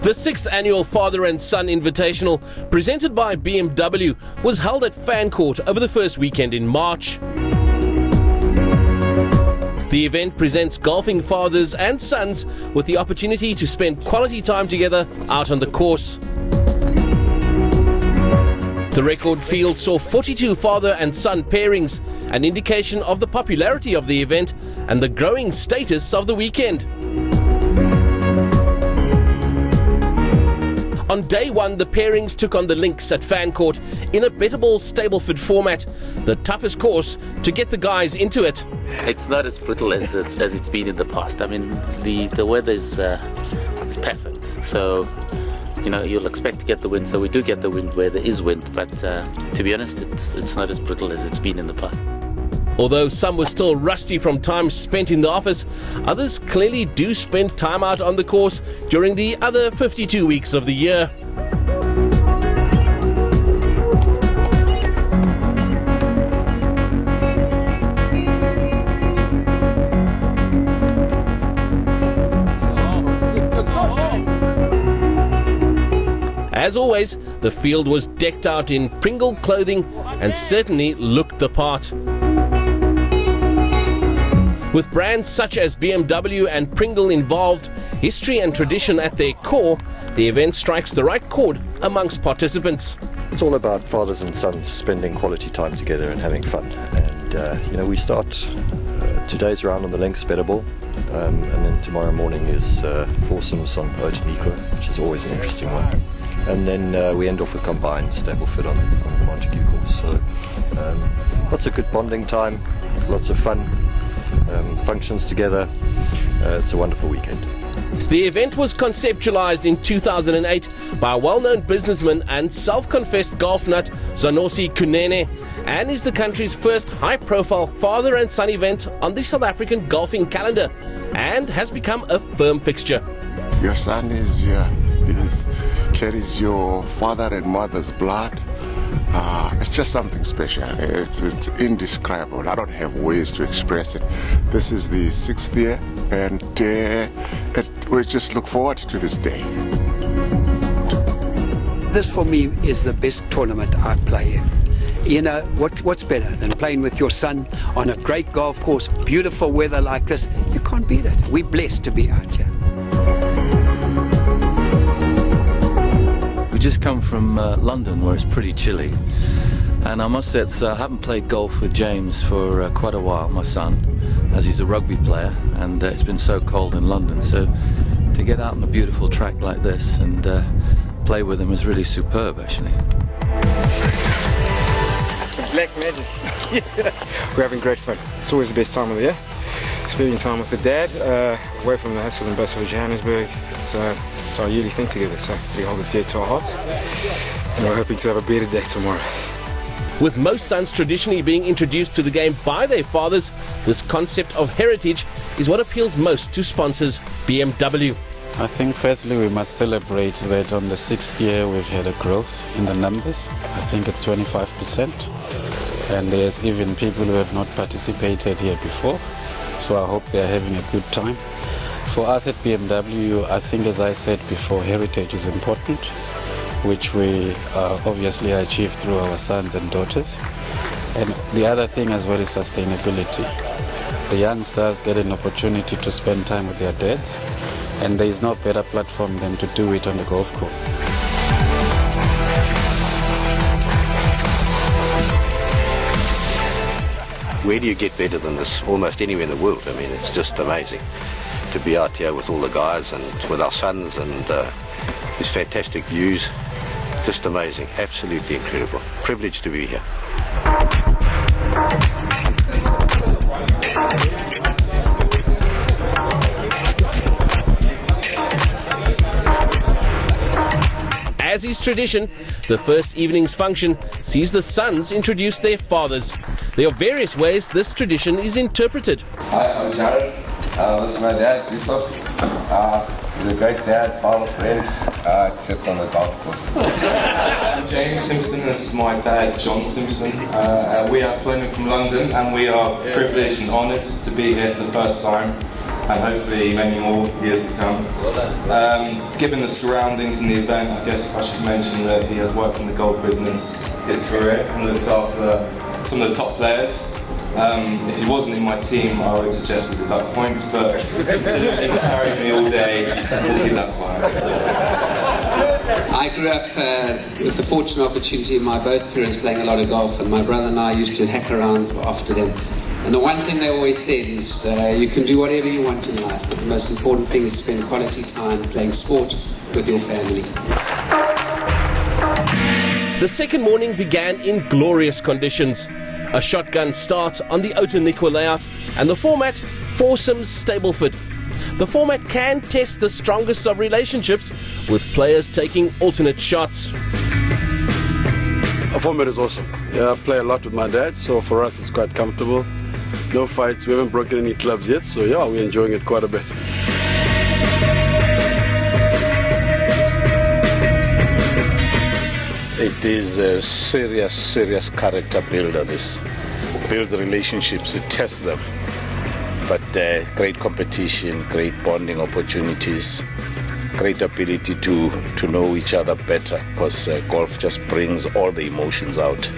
The 6th annual Father and Son Invitational, presented by BMW, was held at Fancourt over the first weekend in March. The event presents golfing fathers and sons with the opportunity to spend quality time together out on the course. The record field saw 42 father and son pairings, an indication of the popularity of the event and the growing status of the weekend. On day one, the pairings took on the links at Fancourt in a bettable Stableford format, the toughest course to get the guys into it. It's not as brutal as it's been in the past. I mean, the weather is perfect, so you know you'll expect to get the wind. So we do get the wind where there is wind, but to be honest, it's not as brutal as it's been in the past. Although some were still rusty from time spent in the office, others clearly do spend time out on the course during the other 52 weeks of the year. As always, the field was decked out in Pringle clothing and certainly looked the part. With brands such as BMW and Pringle involved, history and tradition at their core, the event strikes the right chord amongst participants. It's all about fathers and sons spending quality time together and having fun. And we start today's round on the links, Bettable, and then tomorrow morning is foursomes on Ocean Eco, which is always an interesting one. And then we end off with combined Stableford on the Montague course. So lots of good bonding time, lots of fun. Functions together. It's a wonderful weekend. The event was conceptualized in 2008 by a well-known businessman and self-confessed golf nut Zanosi Kunene, and is the country's first high-profile father and son event on the South African golfing calendar, and has become a firm fixture. Your son carries your father and mother's blood. It's just something special. It's indescribable. I don't have ways to express it. This is the 6th year, and we just look forward to this day. This for me is the best tournament I play in. You know, what's better than playing with your son on a great golf course, beautiful weather like this? You can't beat it. We're blessed to be out here. We just come from London, where it's pretty chilly, and I must say I haven't played golf with James for quite a while, my son, as he's a rugby player, and it's been so cold in London, so to get out on a beautiful track like this and play with him is really superb, actually. Black magic. We're having great fun. It's always the best time of the year. Spending time with the dad, away from the hustle and bustle of Johannesburg. It's our yearly thing together, so we hold it dear to our hearts, and we're hoping to have a better day tomorrow. With most sons traditionally being introduced to the game by their fathers, this concept of heritage is what appeals most to sponsors BMW. I think firstly we must celebrate that on the 6th year we've had a growth in the numbers. I think it's 25%, and there's even people who have not participated here before, so I hope they're having a good time. For us at BMW, I think, as I said before, heritage is important, which we obviously achieve through our sons and daughters. And the other thing as well is sustainability. The youngsters get an opportunity to spend time with their dads, and there is no better platform than to do it on the golf course. Where do you get better than this? Almost anywhere in the world. I mean, it's just amazing to be out here with all the guys and with our sons, and these fantastic views. Just amazing, absolutely incredible. Privileged to be here. As is tradition, the first evening's function sees the sons introduce their fathers. There are various ways this tradition is interpreted. Hi, I'm Jared. This is my dad, Yusuf. He's a great dad, father, friend, except on the golf course. I'm James Simpson. This is my dad, John Simpson. We are phoning from London, and we are privileged and honoured to be here for the first time. and hopefully many more years to come. Given the surroundings and the event, I guess I should mention that he has worked in the golf business his career and looked after some of the top players. If he wasn't in my team, I would suggest we deduct points, but considering he carried me all day, we'll keep that quiet. I grew up with the fortunate opportunity of my both parents playing a lot of golf, and my brother and I used to heck around after them. And the one thing they always said is you can do whatever you want in life, but the most important thing is to spend quality time playing sport with your family. The second morning began in glorious conditions. A shotgun start on the Outeniqua layout, and the format, foursomes Stableford. The format can test the strongest of relationships, with players taking alternate shots. The format is awesome. Yeah, I play a lot with my dad, so for us it's quite comfortable. No fights, we haven't broken any clubs yet, so yeah, we're enjoying it quite a bit. It is a serious character builder. This builds relationships, it tests them. But great competition, great bonding opportunities, great ability to know each other better, because golf just brings all the emotions out.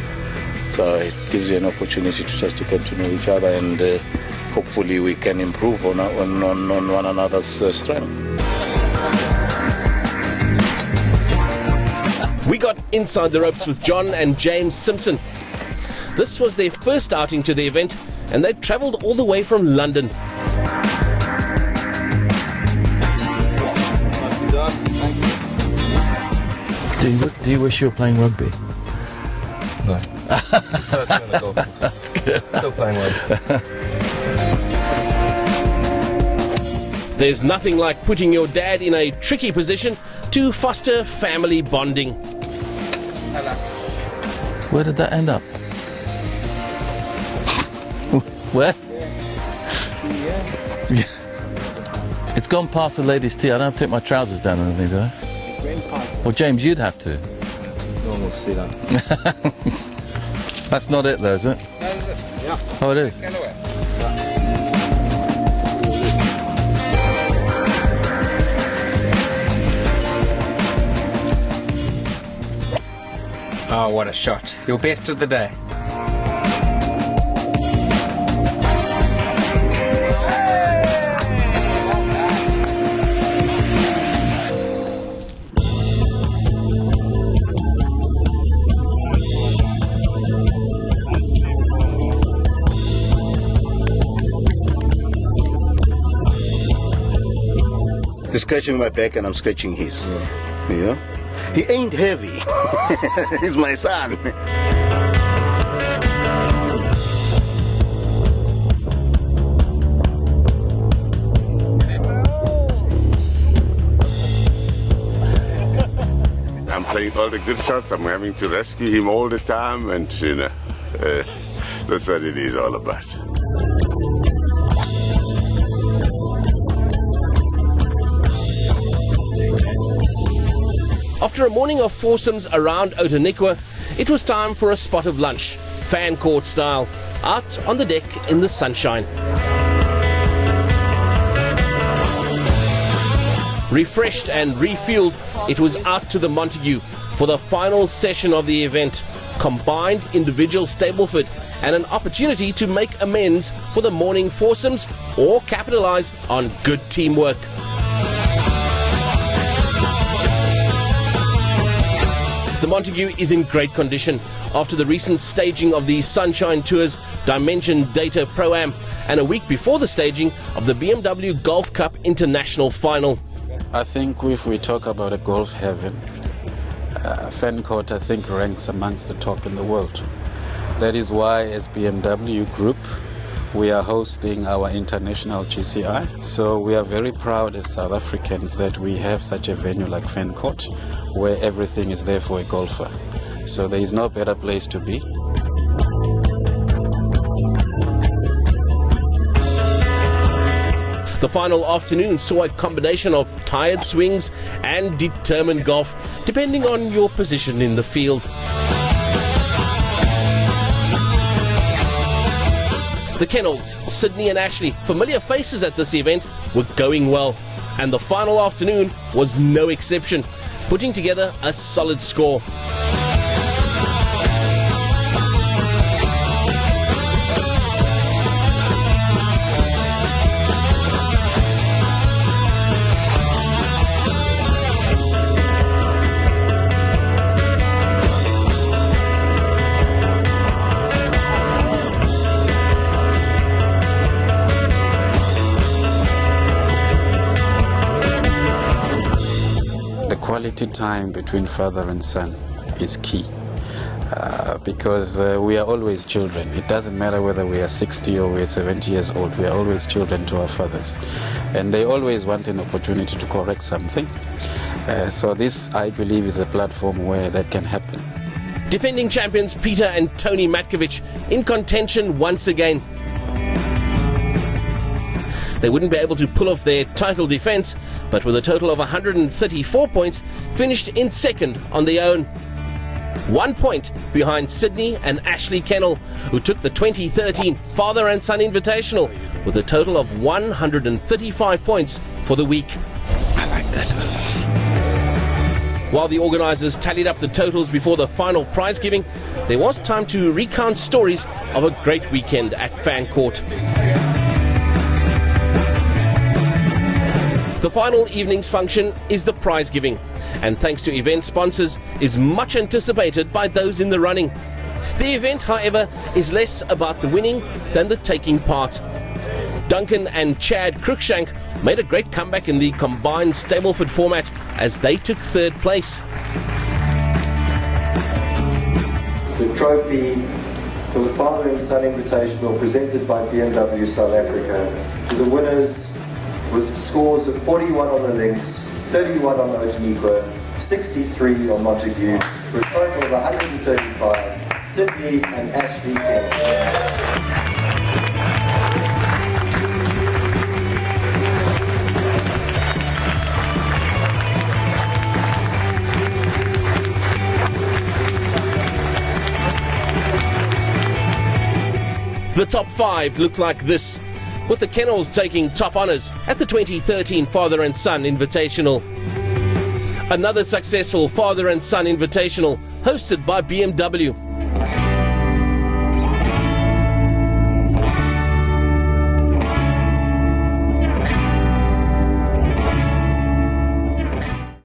So it gives you an opportunity to just to get to know each other, and hopefully we can improve on one another's strength. We got inside the ropes with John and James Simpson. This was their first outing to the event, and they'd travelled all the way from London. Do you wish you were playing rugby? No. That's good. Still playing rugby. There's nothing like putting your dad in a tricky position to foster family bonding. Where did that end up? Where? Yeah. It's gone past the ladies' tea. I don't have to take my trousers down or anything, do I? Well, James, you'd have to. No one will see that. That's not it, though, is it? Yeah. Oh, it is. Oh, what a shot. Your best of the day. He's scratching my back and I'm scratching his. Yeah. He ain't heavy. He's my son. I'm playing all the good shots. I'm having to rescue him all the time, and you know, that's what it is all about. After a morning of foursomes around Outeniqua, it was time for a spot of lunch, Fancourt style, out on the deck in the sunshine. Refreshed and refueled, it was out to the Montague for the final session of the event, combined individual Stableford, and an opportunity to make amends for the morning foursomes or capitalise on good teamwork. The Montague is in great condition after the recent staging of the Sunshine Tours Dimension Data Pro-Am and a week before the staging of the BMW Golf Cup International Final. I think if we talk about a golf heaven, Fancourt I think ranks amongst the top in the world. That is why as BMW Group we are hosting our international GCI. So we are very proud as South Africans that we have such a venue like Fancourt where everything is there for a golfer. So there is no better place to be. The final afternoon saw a combination of tired swings and determined golf, depending on your position in the field. The Kennels, Sydney and Ashley, familiar faces at this event, were going well. And the final afternoon was no exception, putting together a solid score. Quality time between father and son is key because we are always children. It doesn't matter whether we are 60 or we are 70 years old, we are always children to our fathers, and they always want an opportunity to correct something. So this, I believe, is a platform where that can happen. Defending champions Peter and Tony Matkovich in contention once again. They wouldn't be able to pull off their title defence, but with a total of 134 points, finished in second on their own. 1 point behind Sydney and Ashley Kennel, who took the 2013 Father and Son Invitational with a total of 135 points for the week. I like that. While the organisers tallied up the totals before the final prize giving, there was time to recount stories of a great weekend at Fancourt. The final evening's function is the prize giving, and thanks to event sponsors, is much anticipated by those in the running. The event, however, is less about the winning than the taking part. Duncan and Chad Cruikshank made a great comeback in the combined Stableford format as they took third place. The trophy for the Father and Son Invitational presented by BMW South Africa to the winners with scores of 41 on the links, 31 on Otaniqua, 63 on Montague, for a total of 135, Sydney and Ashley Kennel. The top 5 look like this, with the Kennels taking top honours at the 2013 Father and Son Invitational. Another successful Father and Son Invitational hosted by BMW.